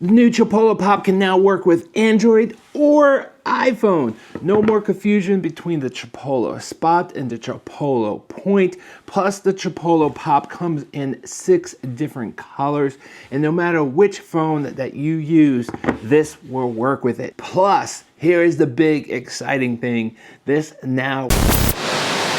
The new Chipolo Pop can now work with Android or iPhone. No more confusion between the Chipolo Spot and the Chipolo Point. Plus, the Chipolo Pop comes in 6 different colors. And no matter which phone that you use, this will work with it. Plus, here is the big exciting thing. This now...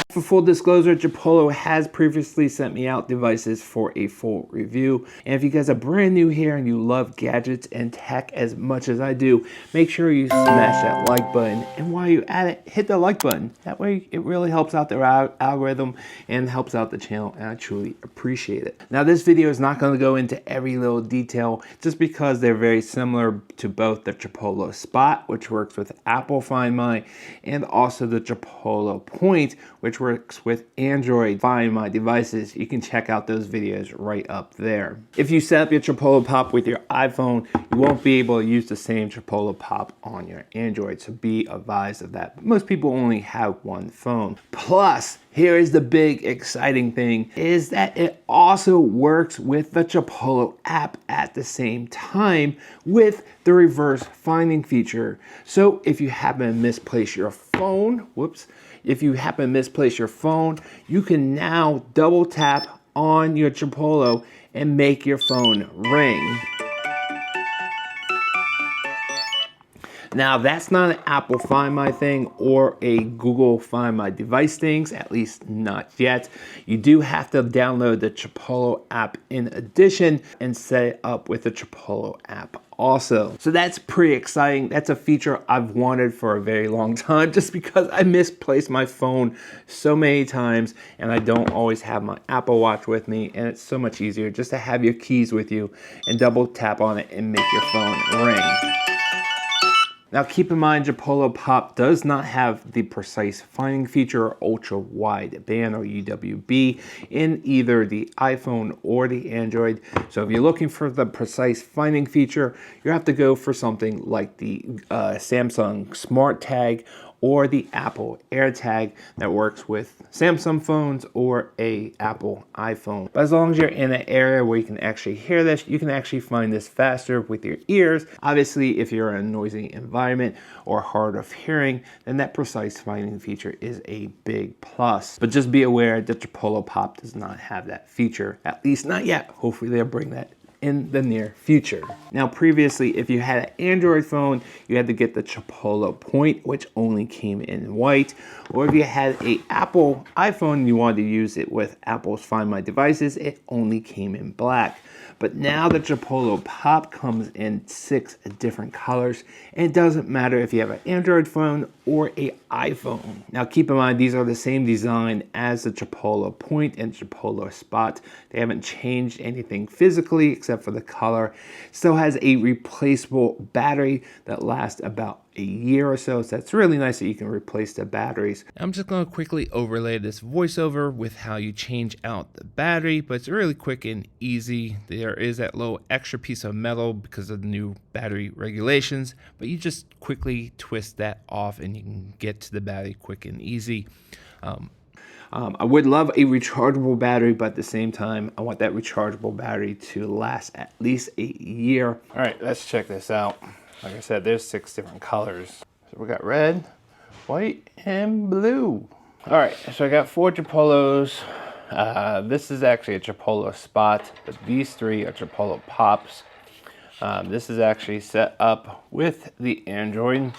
For full disclosure, Chipolo has previously sent me out devices for a full review. And if you guys are brand new here and you love gadgets and tech as much as I do, make sure you smash that like button. And while you're at it, hit the like button. That way it really helps out the algorithm and helps out the channel, and I truly appreciate it. Now, this video is not going to go into every little detail just because they're very similar to both the Chipolo Spot, which works with Apple Find My, and also the Chipolo Point, which works with Android Find My devices. You can check out those videos right up there. If you set up your Chipolo Pop with your iPhone, you won't be able to use the same Chipolo Pop on your Android, so be advised of that. Most people only have one phone. Plus, here is the big exciting thing, is that it also works with the Chipolo app at the same time with the reverse finding feature. So if you happen to misplace your phone, if you happen to misplace your phone, you can now double tap on your Chipolo and make your phone ring. Now, that's not an Apple Find My thing or a Google Find My device things, at least not yet. You do have to download the Chipolo app in addition and set it up with the Chipolo app also. So that's pretty exciting. That's a feature I've wanted for a very long time, just because I misplaced my phone so many times and I don't always have my Apple Watch with me, and it's so much easier just to have your keys with you and double tap on it and make your phone ring. Now, keep in mind, Chipolo Pop does not have the precise finding feature or ultra wide band or UWB in either the iPhone or the Android. So if you're looking for the precise finding feature, you have to go for something like the Samsung Smart Tag or the Apple AirTag that works with Samsung phones or a Apple iPhone. But as long as you're in an area where you can actually hear this, you can actually find this faster with your ears. Obviously, if you're in a noisy environment or hard of hearing, then that precise finding feature is a big plus. But just be aware that Chipolo Pop does not have that feature, at least not yet. Hopefully they'll bring that in the near future. Now, previously, if you had an Android phone, you had to get the Chipolo Point, which only came in white. Or if you had an Apple iPhone and you wanted to use it with Apple's Find My devices, it only came in black. But now the Chipolo Pop comes in 6 different colors, and it doesn't matter if you have an Android phone or an iPhone. Now, keep in mind, these are the same design as the Chipolo Point and Chipolo Spot. They haven't changed anything physically except for the color. Still has a replaceable battery that lasts about a year or so that's really nice that you can replace the batteries. I'm just going to quickly overlay this voiceover with how you change out the battery, but it's really quick and easy. There is that little extra piece of metal because of the new battery regulations, but you just quickly twist that off and you can get to the battery quick and easy. I would love a rechargeable battery, but at the same time, I want that rechargeable battery to last at least a year. All right, let's check this out. Like I said, there's 6 different colors. So we got red, white, and blue. All right, so I got 4 Chipolos. This is actually a Chipolo Spot, but these 3 are Chipolo Pops. This is actually set up with the Android.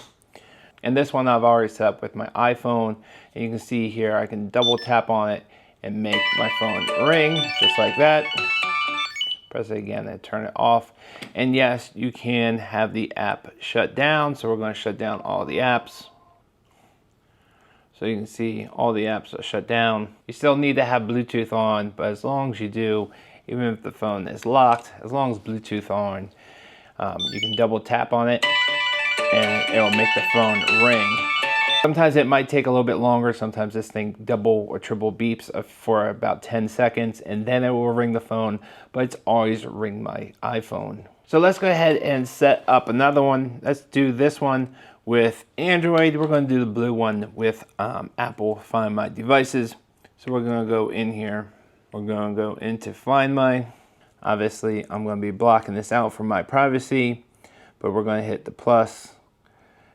And this one I've already set up with my iPhone. And you can see here, I can double tap on it and make my phone ring, just like that. Press it again and turn it off. And yes, you can have the app shut down. So we're going to shut down all the apps. So you can see all the apps are shut down. You still need to have Bluetooth on, but as long as you do, even if the phone is locked, as long as Bluetooth on, you can double tap on it and it will make the phone ring. Sometimes it might take a little bit longer. Sometimes this thing double or triple beeps for about 10 seconds and then it will ring the phone, but it's always ring my iPhone. So let's go ahead and set up another one. Let's do this one with Android. We're going to do the blue one with Apple Find My devices. So we're going to go in here. We're going to go into Find My. Obviously, I'm going to be blocking this out for my privacy, but we're going to hit the plus,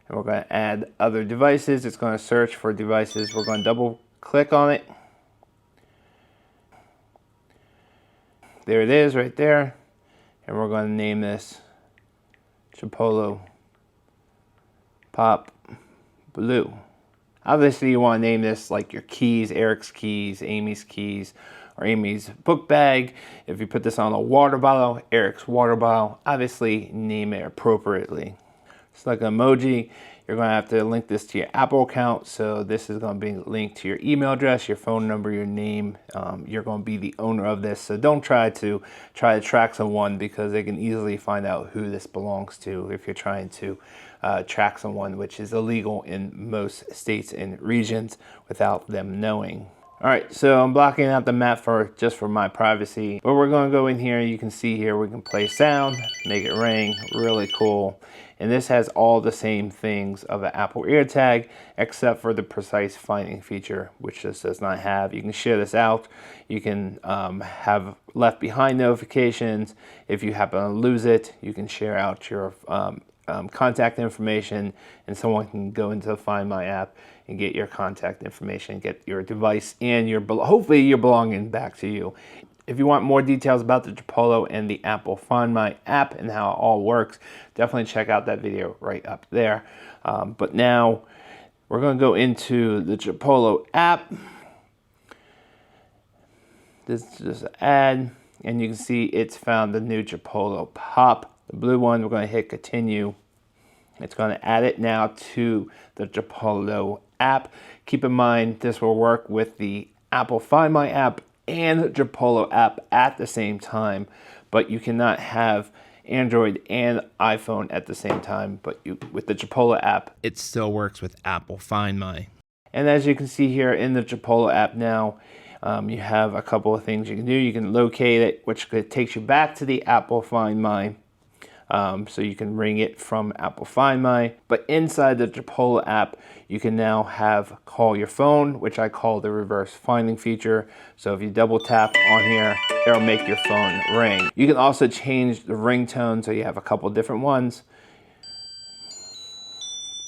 and we're going to add other devices. It's going to search for devices. We're going to double click on it. There it is right there. And we're going to name this Chipolo Pop Blue. Obviously, you want to name this like your keys, Eric's keys, Amy's keys, or Amy's book bag. If you put this on a water bottle, Eric's water bottle, obviously name it appropriately. It's like an emoji. You're going to have to link this to your Apple account. So this is going to be linked to your email address, your phone number, your name. You're going to be the owner of this. So don't try to track someone, because they can easily find out who this belongs to if you're trying to track someone, which is illegal in most states and regions without them knowing. All right, so I'm blocking out the map just for my privacy, but we're going to go in here. You can see here we can play sound, make it ring, really cool. And this has all the same things of an Apple AirTag, except for the precise finding feature, which this does not have. You can share this out. You can have left behind notifications. If you happen to lose it, you can share out your contact information, and someone can go into the Find My app and get your contact information, get your device and hopefully your belonging back to you. If you want more details about the Chipolo and the Apple Find My app and how it all works, definitely check out that video right up there. But now we're going to go into the Chipolo app. This is just an ad, and you can see it's found the new Chipolo Pop, the blue one. We're going to hit continue. It's going to add it now to the Chipolo app. Keep in mind, this will work with the Apple Find My app and the Chipolo app at the same time, but you cannot have Android and iPhone at the same time. But with the Chipolo app, it still works with Apple Find My. And as you can see here in the Chipolo app now, you have a couple of things you can do. You can locate it, which takes you back to the Apple Find My. So you can ring it from Apple Find My. But inside the Chipolo app, you can now have call your phone, which I call the reverse finding feature. So if you double tap on here, it'll make your phone ring. You can also change the ringtone, so you have a couple different ones.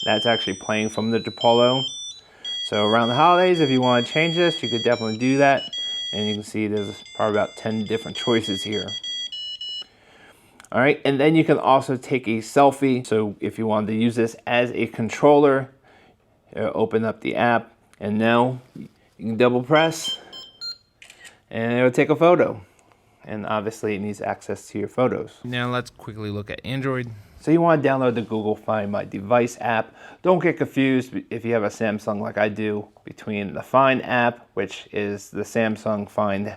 That's actually playing from the Chipolo. So around the holidays, if you want to change this, you could definitely do that. And you can see there's probably about 10 different choices here. All right, and then you can also take a selfie. So if you wanted to use this as a controller, open up the app, and now you can double press, and it'll take a photo. And obviously it needs access to your photos. Now let's quickly look at Android. So you want to download the Google Find My Device app. Don't get confused if you have a Samsung like I do between the Find app, which is the Samsung Find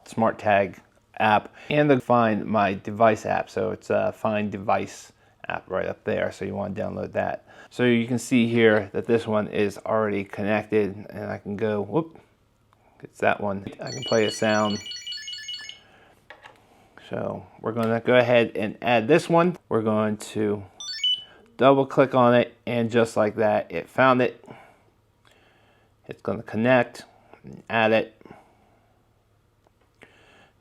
Smart Tag app, and the Find My Device app. So it's a Find Device app right up there. So you want to download that. So you can see here that this one is already connected, and I can go, whoop, it's that one. I can play a sound. So we're going to go ahead and add this one. We're going to double click on it, and just like that, it found it. It's going to connect and add it.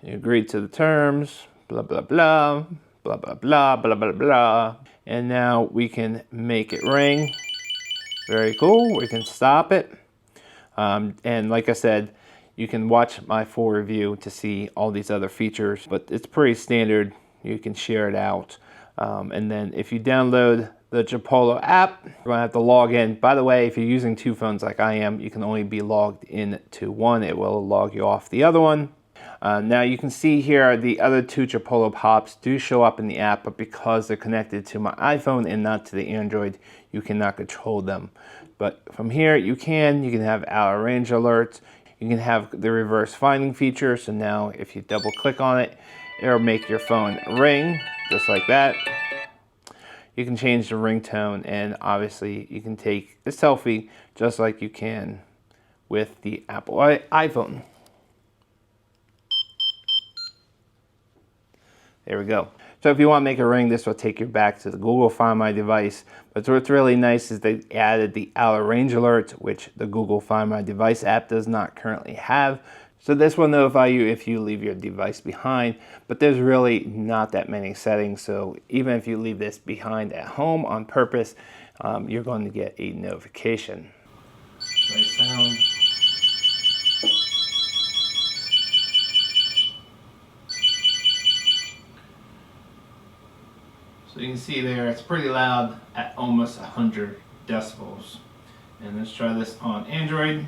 You agree to the terms, blah, blah, blah, blah, blah, blah, blah, blah, blah. And now we can make it ring. Very cool. We can stop it. And like I said, you can watch my full review to see all these other features, but it's pretty standard. You can share it out. And then if you download the Chipolo app, you're going to have to log in. By the way, if you're using two phones like I am, you can only be logged in to one. It will log you off the other one. Now you can see here the other two Chipolo Pops do show up in the app, but because they're connected to my iPhone and not to the Android, you cannot control them. But from here, you can have out of range alerts. You can have the reverse finding feature. So now if you double click on it, it'll make your phone ring just like that. You can change the ringtone, and obviously you can take a selfie just like you can with the Apple iPhone. There we go. So if you want to make a ring, this will take you back to the Google Find My Device. But what's really nice is they added the out of range alert, which the Google Find My Device app does not currently have. So this will notify you if you leave your device behind, but there's really not that many settings. So even if you leave this behind at home on purpose, you're going to get a notification. Nice sound. So you can see there, it's pretty loud at almost 100 decibels. And let's try this on Android.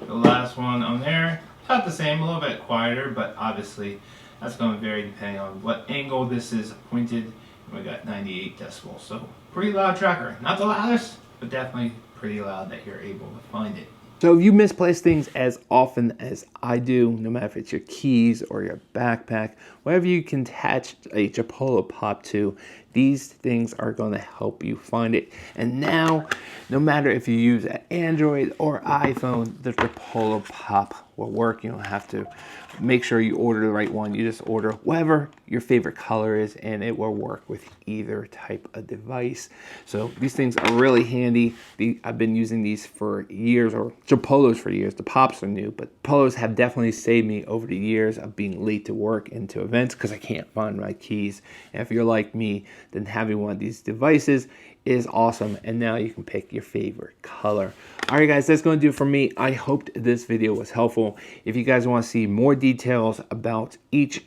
The last one on there, about the same, a little bit quieter, but obviously that's going to vary depending on what angle this is pointed. And we got 98 decibels, so pretty loud tracker. Not the loudest, but definitely pretty loud that you're able to find it. So if you misplace things as often as I do, no matter if it's your keys or your backpack, whatever you can attach a Chipolo Pop to, these things are going to help you find it. And now, no matter if you use an Android or iPhone, the Chipolo Pop will work. You don't have to make sure you order the right one. You just order whatever your favorite color is, and it will work with either type of device. So these things are really handy. I've been using these for years, or Chipolos for years. The Pops are new, but Polos have definitely saved me over the years of being late to work and to events because I can't find my keys. And if you're like me, then having one of these devices is awesome. And now you can pick your favorite color. All right, guys, that's going to do it for me. I hoped this video was helpful. If you guys want to see more details about each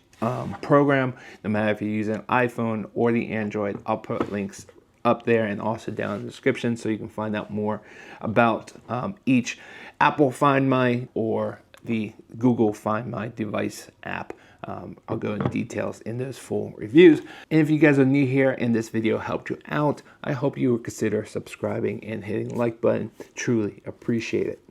program, no matter if you're using an iPhone or the Android, I'll put links up there and also down in the description so you can find out more about each Apple Find My or the Google Find My device app. I'll go into details in those full reviews. And if you guys are new here and this video helped you out, I hope you would consider subscribing and hitting the like button. Truly appreciate it.